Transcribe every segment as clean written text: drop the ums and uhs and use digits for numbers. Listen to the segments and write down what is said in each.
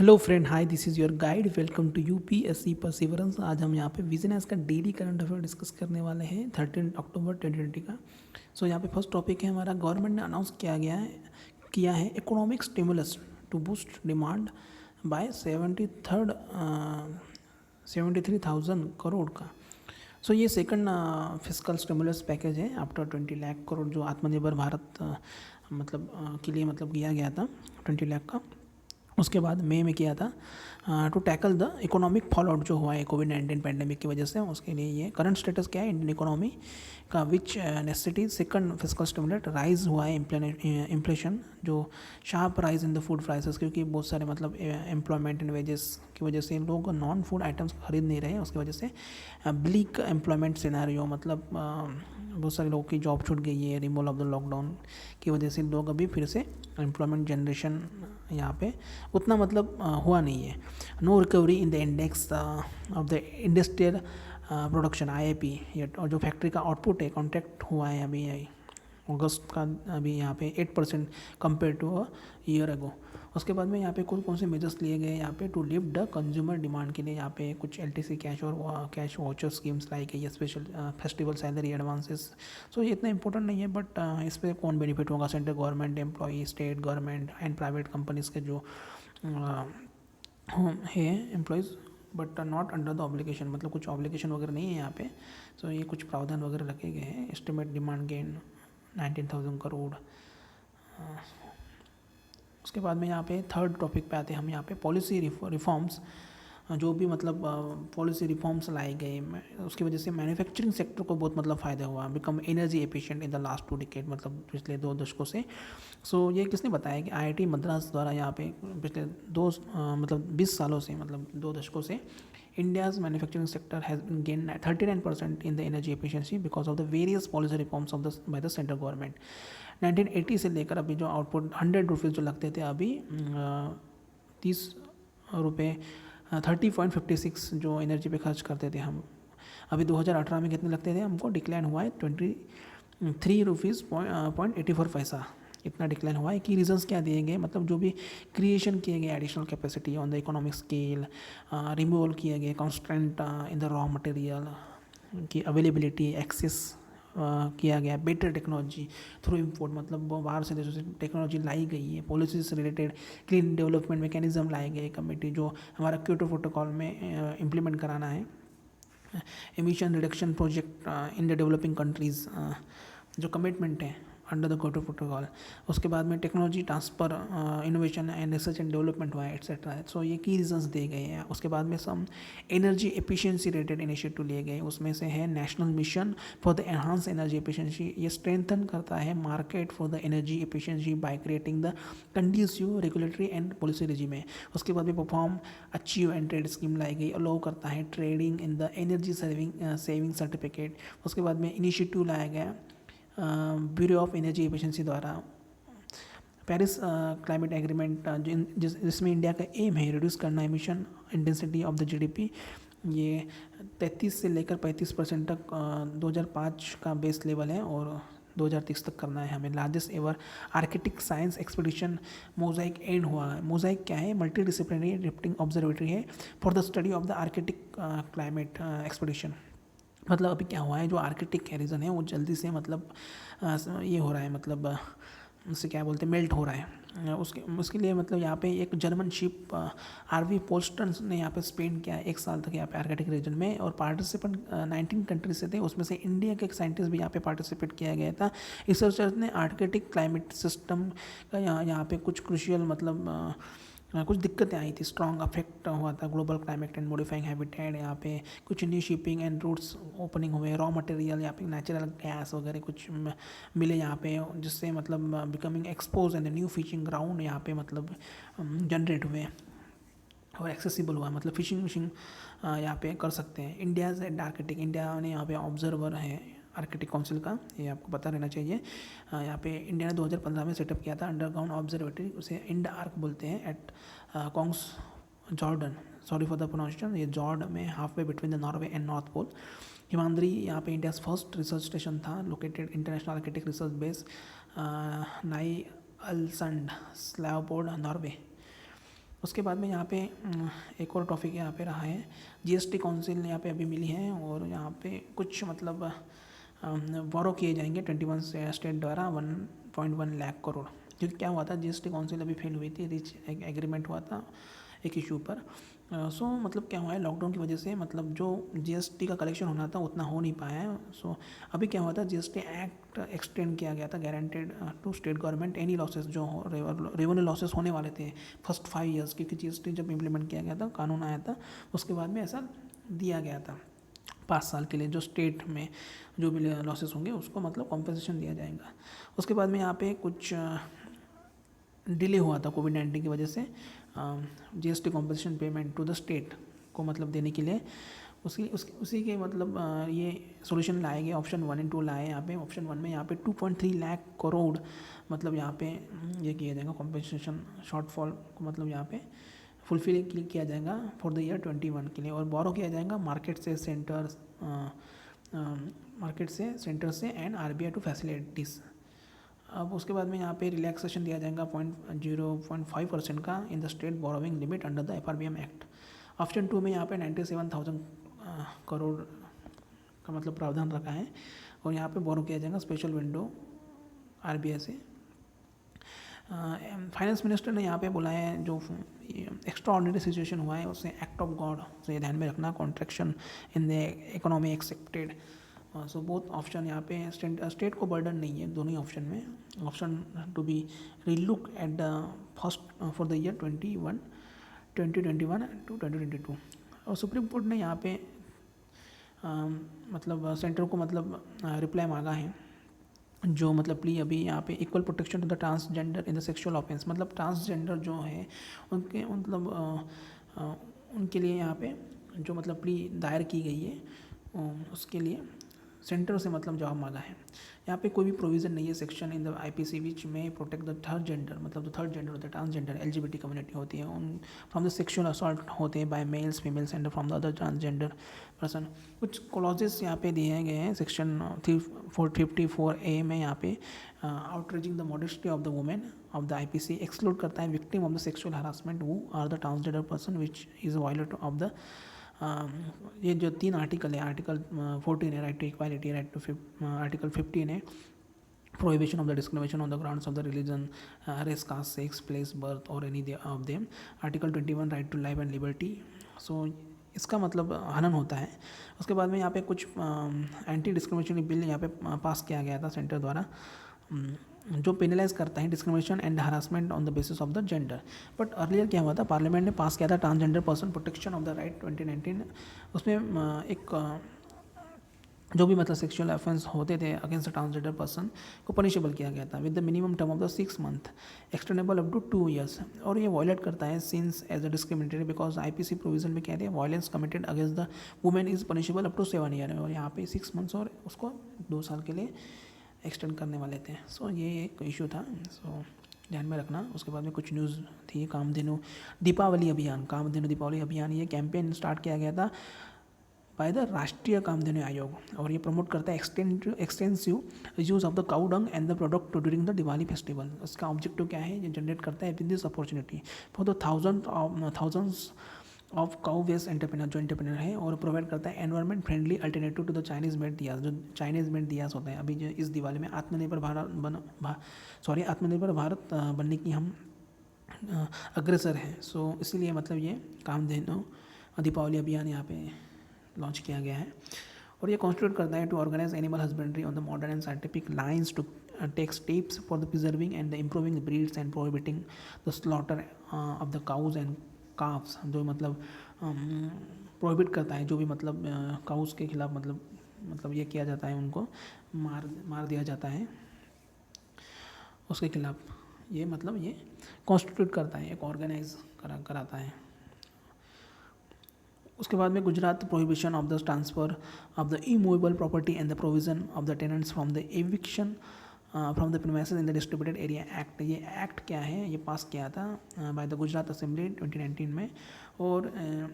Hello friend, hi, this is your guide. Welcome to UPSC perseverance. आज हम यहाँ पे विजन एस का डेली करंट अफेयर डिस्कस करने वाले हैं 13 अक्टूबर 2020 का। यहाँ पे फर्स्ट टॉपिक है हमारा, गवर्नमेंट ने अनाउंस किया है economic stimulus to boost demand by 73,000 crore का। ये सेकंड फिस्कल स्टिमुलस पैकेज है आफ्टर 20 लाख करोड़ जो आत्मनिर्भर भारत के लिए किया गया था 20 लाख का। उसके बाद मई में किया था to tackle the economic fall out जो हुआ है कोविड-19 पैंडेमिक की वजह से। उसके लिए ये करंट स्टेटस क्या है इंडियन इकोनॉमी का, which necessity second fiscal stimulate rise हुआ है इन्फ्लेशन, जो sharp rise in the food prices, क्योंकि बहुत सारे एम्प्लॉयमेंट एंड वेजेस की वजह से लोग नॉन फूड आइटम्स खरीद नहीं रहे हैं। उसकी वजह से ब्लीक एम्प्लॉयमेंट सिनेरियो, बहुत सारे लोगों की जॉब छूट गई है रिमूवल ऑफ द लॉकडाउन की वजह से। लोग अभी फिर से एम्प्लॉयमेंट जनरेशन यहाँ पे उतना हुआ नहीं है। No recovery in the index of the industrial production IIP, और जो फैक्ट्री का आउटपुट है कॉन्ट्रैक्ट हुआ है अभी अगस्त का, अभी यहाँ पे 8% compare to a year ago. उसके बाद में यहाँ पे कौन कौन से मेजर्स लिए गए यहाँ पे to lift the consumer demand के लिए। यहाँ पे कुछ LTC कैश और कैश वाउचर स्कीम्स लाई गई है, स्पेशल फेस्टिवल सैलरी एडवांसेस। ये इतना इंपॉर्टेंट नहीं है, बट इस पर कौन बेनिफिट होगा, central government employee, state government and private companies के जो है employees, but not under the obligation, कुछ ऑब्लिगेशन वगैरह नहीं है यहाँ पे। ये कुछ प्रावधान वगैरह रखे गए हैं। Estimate demand gain 19,000 crore. उसके बाद में यहाँ पे थर्ड टॉपिक पे आते हैं हम, यहाँ पे पॉलिसी रिफॉर्म्स, जो भी पॉलिसी रिफॉर्म्स लाए गए उसकी वजह से मैन्युफैक्चरिंग सेक्टर को बहुत फ़ायदा हुआ, become energy efficient in the last 2 decade, पिछले 2 दशकों से। ये किसने बताया कि IIT मद्रास द्वारा यहाँ पे पिछले 20 सालों से 2 दशकों से India's manufacturing sector has been gain 39% in the energy efficiency because of the various policy reforms of the by the central government. 1980 से लेकर अभी जो आउटपुट 100 रुपीज़ जो लगते थे, अभी 30 रुपये 30.56 जो एनर्जी पे खर्च करते थे हम, अभी 2018 में कितने लगते थे हमको, डिक्लाइन हुआ है 23 रुपीज़ .84 इतना डिक्लाइन हुआ है। की रीजंस क्या दिए गए, जो भी क्रिएशन किए गए additional capacity on the economic scale, removal किए गए constant in the raw material की अवेलेबिलिटी, एक्सेस किया गया, बेटर टेक्नोलॉजी थ्रू इम्पोर्ट, बाहर से देशों से टेक्नोलॉजी लाई गई है, पॉलिसी से रिलेटेड क्लीन डेवलपमेंट मैकेनिज्म लाए गए कमेटी, जो हमारा क्योटो प्रोटोकॉल में इम्प्लीमेंट कराना है, emission reduction project in the developing countries जो कमिटमेंट है अंडर द क्योटो प्रोटोकॉल। उसके बाद में technology transfer, innovation and research and development हुआ है एक्सेट्रा। ये की रीजंस दिए गए हैं। उसके बाद में some energy efficiency related initiative लिए गए, उसमें से है national mission for the enhance energy efficiency. ये स्ट्रेंथन करता है market for the energy efficiency by creating the conducive regulatory and policy regime है। उसके बाद में perform achieve and trade scheme लाई गई, अलाउ करता है trading in the energy saving certificate. उसके बाद में इनिशिएटिव लाया गया ब्यूरो ऑफ एनर्जी एफिशिएंसी द्वारा पेरिस क्लाइमेट एग्रीमेंट, जिसमें इंडिया का एम है रिड्यूस करना emission intensity of the GDP। ये 33 से लेकर 35% तक 2005 का बेस लेवल है, और 2030 तक करना है हमें। Largest ever Arctic science expedition Mosaic and हुआ है। मोजाइक क्या है, मल्टी डिसिप्लिनरी ड्रिफ्टिंग ऑब्जर्वेटरी है for the study of the Arctic climate expedition. अभी क्या हुआ है, जो आर्किटिक रीजन है वो जल्दी से ये हो रहा है, उससे क्या बोलते हैं, मेल्ट हो रहा है। उसके लिए यहाँ पे एक जर्मन शिप RV पोस्टन ने यहाँ पे स्पेंड किया 1 साल तक यहाँ पे आर्कटिक रीजन में, और पार्टिसिपेंट 19 कंट्रीज से थे, उसमें से इंडिया के एक साइंटिस्ट भी यहाँ पे पार्टिसिपेट किया गया था। रिसर्चर्स ने आर्कटिक क्लाइमेट सिस्टम का यहाँ पे कुछ क्रूशियल कुछ दिक्कतें आई थी, स्ट्रॉन्ग अफेक्ट हुआ था global climate and modifying habitat. यहाँ पे कुछ new shipping and routes opening हुए, रॉ मटेरियल यहाँ पे नेचुरल गैस वगैरह कुछ मिले यहाँ पे, जिससे becoming expose and new fishing ground यहाँ पे जनरेट हुए और एक्सेसिबल हुआ, फिशिंग यहाँ पे कर सकते हैं। इंडिया से आर्कटिक, इंडिया ने यहाँ पे ऑब्जर्वर है आर्कटिक काउंसिल का, ये आपको पता रहना चाहिए। यहाँ पे इंडिया ने 2015 में सेटअप किया था अंडरग्राउंड ऑब्जर्वेटरी, उसे इंड आर्क बोलते हैं, at Kongsfjorden, sorry for the pronunciation. ये जॉर्ड में halfway between the Norway and North Pole. Himadri यहाँ पे इंडिया फर्स्ट रिसर्च स्टेशन था, located international Arctic research base Ny Alesund स्लैवबोर्ड Norway. उसके बाद में यहाँ पे एक और टॉपिक यहाँ पे रहा है, जीएसटी काउंसिल यहाँ पे अभी मिली है, और यहाँ पे कुछ मतलब बोरो किए जाएंगे 21 स्टेट द्वारा 1.1 लाख करोड़। क्योंकि क्या हुआ था, जीएसटी काउंसिल अभी फेल हुई थी, रिच एग्रीमेंट हुआ था एक इशू पर। सो मतलब क्या हुआ है, लॉकडाउन की वजह से मतलब जो जीएसटी का कलेक्शन होना था उतना हो नहीं पाया है। सो अभी क्या हुआ था, जीएसटी एक्ट एक्सटेंड किया गया था, guaranteed to state government any losses जो रेवेन्यू लॉसेस होने वाले थे फर्स्ट 5 ईयर्स, क्योंकि जीएसटी जब इम्प्लीमेंट किया गया था, कानून आया था, उसके बाद में ऐसा दिया गया था 5 साल के लिए जो स्टेट में जो भी लॉसेस होंगे उसको मतलब कॉम्पनसेशन दिया जाएगा। उसके बाद में यहाँ पे कुछ डिले हुआ था कोविड-19 की वजह से GST compensation payment to the state को मतलब देने के लिए, उसी के मतलब ये सॉल्यूशन लाए गए, ऑप्शन 1 एंड 2 लाए यहाँ पे। ऑप्शन 1 में यहाँ पे 2.3 लाख करोड़ मतलब यहाँ पे ये किया जाएगा कॉम्पनसेशन शॉर्टफॉल को मतलब यहाँ पे फुलफिल किया जाएगा फॉर द ईयर 21 के लिए, और बोरो किया जाएगा मार्केट से सेंटर से एंड आरबीआई टू फैसिलिटीज़। अब उसके बाद में यहाँ पे रिलैक्सेशन दिया जाएगा 0.5% का in the state borrowing limit under the FRBM act. Option 2 में यहाँ पे 97,000 करोड़ का मतलब प्रावधान रखा है, और यहाँ पे बोरो किया जाएगा स्पेशल विंडो आरबीआई से। फाइनेंस मिनिस्टर ने यहाँ पे बोला है जो एक्स्ट्रा ऑर्डिनरी सिचुएशन हुआ है उसे एक्ट ऑफ गॉड से ध्यान में रखना, contraction in the economy expected. So both option यहाँ पे स्टेट को बर्डन नहीं है दोनों ही ऑप्शन में। Option to be relook at the first for the year 2021 to 2022। और सुप्रीम कोर्ट ने यहाँ पे मतलब सेंटर को मतलब रिप्लाई मांगा है, जो मतलब प्ली अभी यहाँ पे equal protection to the transgender in the sexual offence, मतलब ट्रांसजेंडर जो है उनके मतलब उनके लिए यहाँ पे जो मतलब प्ली दायर की गई है उसके लिए सेंटर से मतलब जवाब मांगा है। यहाँ पे कोई भी प्रोविज़न नहीं है सेक्शन इन द आईपीसी विच में प्रोटेक्ट द थर्ड जेंडर, मतलब जो थर्ड जेंडर होता है ट्रांसजेंडर एलजीबीटी कम्युनिटी होती है उन फ्रॉम द सेक्शुअल असॉल्ट होते हैं by males females and from the other transgender person. कुछ क्लॉजेस यहाँ पे दिए गए हैं सेक्शन 354A में, यहाँ पे outreaching the modesty of the women of the IPC exclude करता है victim of the sexual harassment who are the transgender person which is violate of the ये जो 3 आर्टिकल है, आर्टिकल 14 है right to equality, right to article 15 है prohibition of the discrimination on the grounds of the religion, race, caste, sex, place, birth or any of them, article 21 right to life and liberty। so इसका मतलब हनन होता है। उसके बाद में यहाँ पे कुछ एंटी डिस्क्रिमिनेशन बिल यहाँ पे पास किया गया था सेंटर द्वारा, जो पेनलाइज करता है discrimination and harassment on the basis of the gender. But earlier क्या हुआ था, पार्लियामेंट ने पास किया था transgender person protection of the right 2019। उसमें एक जो भी मतलब सेक्सुअल ऑफेंस होते थे अगेंस्ट द ट्रांसजेंडर पर्सन को पनिशेबल किया गया था with the minimum term of the 6 month extendable up to 2 years. और ये वायलेट करता है since as a discriminatory because IPC provision में कहते हैं violence committed against the women is punishable up to 7 year, और यहाँ पे 6 मंथ्स और उसको 2 साल के लिए एक्सटेंड करने वाले थे। सो ये एक इशू था, सो ध्यान में रखना। उसके बाद में कुछ न्यूज़ थी, कामधेनु दीपावली अभियान, कामधेनु दीपावली अभियान, ये कैंपेन स्टार्ट किया गया था बाय द राष्ट्रीय कामधेनु आयोग, और ये प्रमोट करता है extensive use of the cow dung and the product during the Diwali festival. इसका ऑब्जेक्टिव क्या है, ये जनरेट करता है with this opportunity for the thousands of cow waste entrepreneur जो एंटरप्रेन्योर है, और प्रोवाइड करता है environment friendly alternative to the Chinese made diyas, जो चाइनीज़ मेड दियास होते हैं। अभी जो इस दिवाली में आत्मनिर्भर भारत बनने की हम अग्रसर हैं। सो इसीलिए मतलब ये कामधेनु दीपावली अभियान यहाँ पे लॉन्च किया गया है, और ये कॉन्स्टिट्यूट करता है to organise animal husbandry on the modern and scientific lines to take steps for the preserving and the improving the breeds and prohibiting the slaughter of the cows and calves, जो मतलब prohibit करता है जो भी मतलब cows के खिलाफ मतलब ये किया जाता है, उनको मार दिया जाता है उसके खिलाफ। ये मतलब ये कॉन्स्टिट्यूट करता है, एक ऑर्गेनाइज कराता है। उसके बाद में Gujarat prohibition of the transfer of the immovable property and the provision of the tenants from the eviction from the premises in the distributed area act. ये एक्ट क्या है, ये पास किया था बाय द गुजरात असेंबली 2019 में, और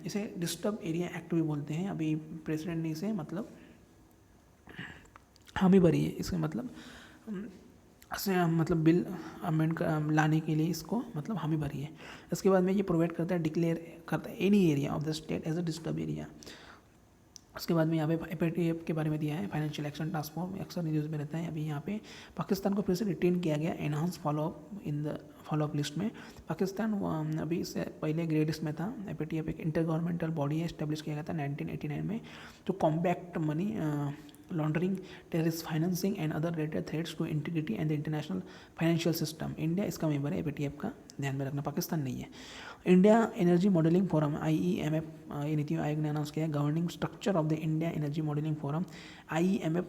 इसे डिस्टर्ब एरिया एक्ट भी बोलते हैं। अभी प्रेसिडेंट ने इसे मतलब हामी भरी है, इसका मतलब से मतलब बिल अमेंड लाने के लिए इसको मतलब हामी भरी है। इसके बाद में ये प्रोवाइड करता है, डिक्लेयर करता है any area of the state as a disturb area. उसके बाद में यहाँ पे FATF के बारे में दिया है, फाइनेंशियल एक्शन टास्क फोर्स, अक्सर न्यूज़ में रहता है। अभी यहाँ पे पाकिस्तान को फिर से रिटेन किया गया enhance follow up in the follow up list में। पाकिस्तान अभी इससे पहले ग्रे लिस्ट में था। FATF एक इंटर गवर्नमेंटल बॉडी है, इस्टेब्लिश किया गया था 1989 में, to combat money laundering, terrorist financing and other related threats to integrity and the international financial system. India इसका मेंबर है FATF का, ध्यान में रखना, पाकिस्तान नहीं है। India energy modelling forum IEMF, ये नीति आयोग ने अनाउंस किया है। Governing structure of the India energy modelling forum IEMF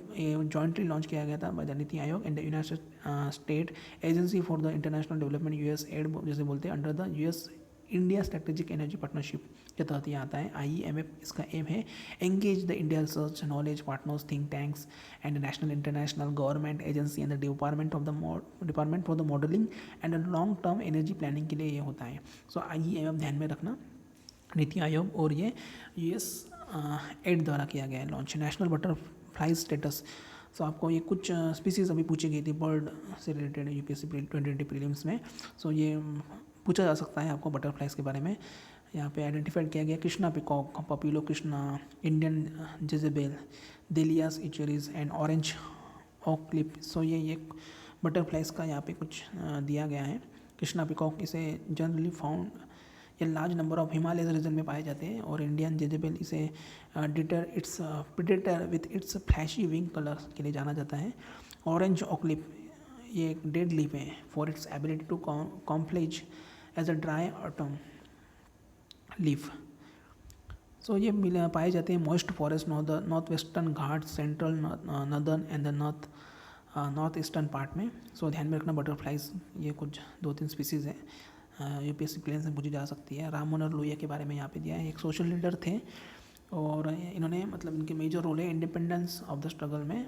jointly launch किया गया था by the NITI Aayog and the United state agency for the international development USAID जैसे बोलते हैं, under the US India strategic energy partnership के तहत ये आता है। IEMF इसका एम है engage the India research knowledge partners, think tanks and national international government agency and the department for the modelling and long term energy planning के लिए ये होता है। सो IEMF ध्यान में रखना, नीति आयोग, और ये USAID द्वारा किया गया है लॉन्च। नेशनल बटरफ्लाई स्टेटस, सो आपको ये कुछ स्पीसीज अभी पूछी गई थी बर्ड से रिलेटेड UPSC 2020 प्रीलिम्स में। सो ये पूछा जा सकता है आपको बटरफ्लाइज के बारे में। यहाँ पे आइडेंटिफाइड किया गया Krishna peacock, Papilio krishna, Indian Jezebel, Delias eucharis and orange oakleaf. So ये बटरफ्लाइज का यहाँ पे कुछ दिया गया है। कृष्णा पिकॉक इसे जनरली फाउंड या large number of Himalaya region में पाए जाते हैं, और इंडियन जेजेबेल इसे deter its predator with its flashy wing colour के लिए जाना जाता है। ऑरेंज ऑकलिप ये एक डेड लीफ है for its ability to camouflage as a dry autumn leaf. So ये पाए जाते हैं moist forest, north western Ghat, central, northern and the north eastern part में। सो ध्यान में रखना बटरफ्लाइज, ये कुछ 2-3 स्पीसीज़ हैं, UPSC प्लेन से पूछी जा सकती है। राम मनोहर लोहिया के बारे में यहाँ पे दिया है, एक सोशल लीडर थे, और इन्होंने मतलब इनके मेजर रोल है इंडिपेंडेंस ऑफ द स्ट्रगल में।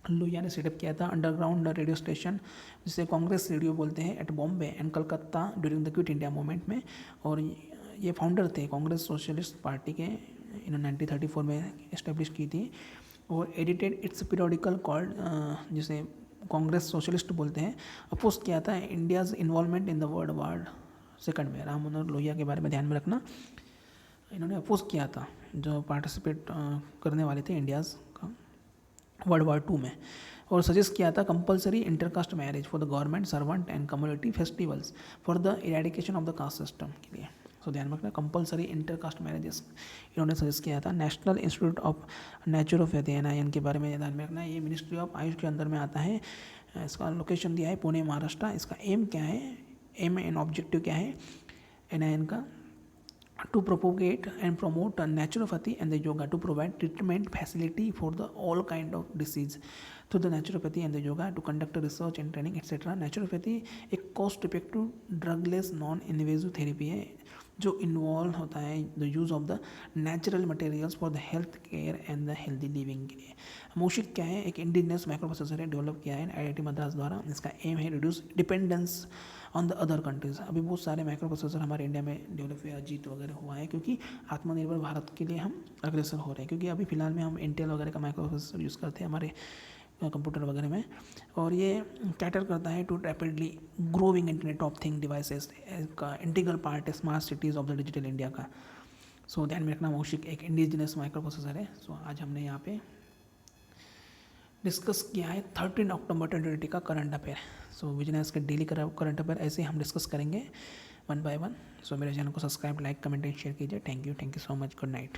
लोहिया ने सेटअप किया था अंडरग्राउंड रेडियो स्टेशन, जिसे कांग्रेस रेडियो बोलते हैं, at Bombay and Calcutta during the quit India movement में। और ये फाउंडर थे कांग्रेस सोशलिस्ट पार्टी के, इन्होंने 1934 में इस्टेब्लिश की थी। और एडिटेड इट्स पीरियडिकल कॉल्ड, जिसे कांग्रेस सोशलिस्ट बोलते हैं, अपोज किया था India's involvement in the world war second में। राम मनोहर लोहिया के बारे में ध्यान में रखना, इन्होंने अपोज किया था जो पार्टिसिपेट करने वाले थे इंडियाज़ का वर्ल्ड वार 2 में, और सजेस्ट किया था compulsory intercaste marriage for the government servant and community festivals for the eradication of the caste system के लिए। सो ध्यान रखना कंपलसरी इंटरकास्ट मैरिजेस इन्होंने सजेस्ट किया था। National institute of naturopathy NIN के बारे में ध्यान में रखना, ये मिनिस्ट्री ऑफ आयुष के अंदर में आता है। इसका लोकेशन दिया है पुणे महाराष्ट्र। इसका एम क्या है, एम एंड ऑब्जेक्टिव क्या है NIN का, to propagate and promote naturopathy and the yoga, to provide treatment facility for the all kind of disease through the naturopathy and the yoga, to conduct research and training etc. Naturopathy एक cost effective drugless non invasive therapy है जो involve होता है the use of the natural materials for the health care and the healthy living के लिए। मोशिक क्या है, एक इंडिजिनस माइक्रो प्रोसेसर है, डेवलप किया है IIT मद्रास द्वारा। इसका एम है reduce dependence on the other countries. अभी बहुत सारे माइक्रो प्रोसेसर हमारे इंडिया में डेवलप हुए, अजीत वगैरह हुआ है, क्योंकि आत्मनिर्भर भारत के लिए हम अग्रसर हो रहे हैं। क्योंकि अभी फिलहाल में हम इंटेल वगैरह का माइक्रो प्रोसेसर यूज़ करते हैं हमारे कंप्यूटर वगैरह में, और ये कैटर करता है to rapidly growing internet of thing devices का इंटीग्रल पार्ट है smart cities of the digital India का। सो ध्यान में रखना मोशिक एक इंडिजिनस माइक्रो प्रोसेसर है। सो आज हमने यहाँ पे डिस्कस किया है 13 अक्टूबर 2020 का करंट अफेयर। सो बिजनेस के डेली करंट अफेयर ऐसे हम डिस्कस करेंगे 1 by 1। सो मेरे चैनल को subscribe, like, comment and share कीजिए। Thank you so much, good night.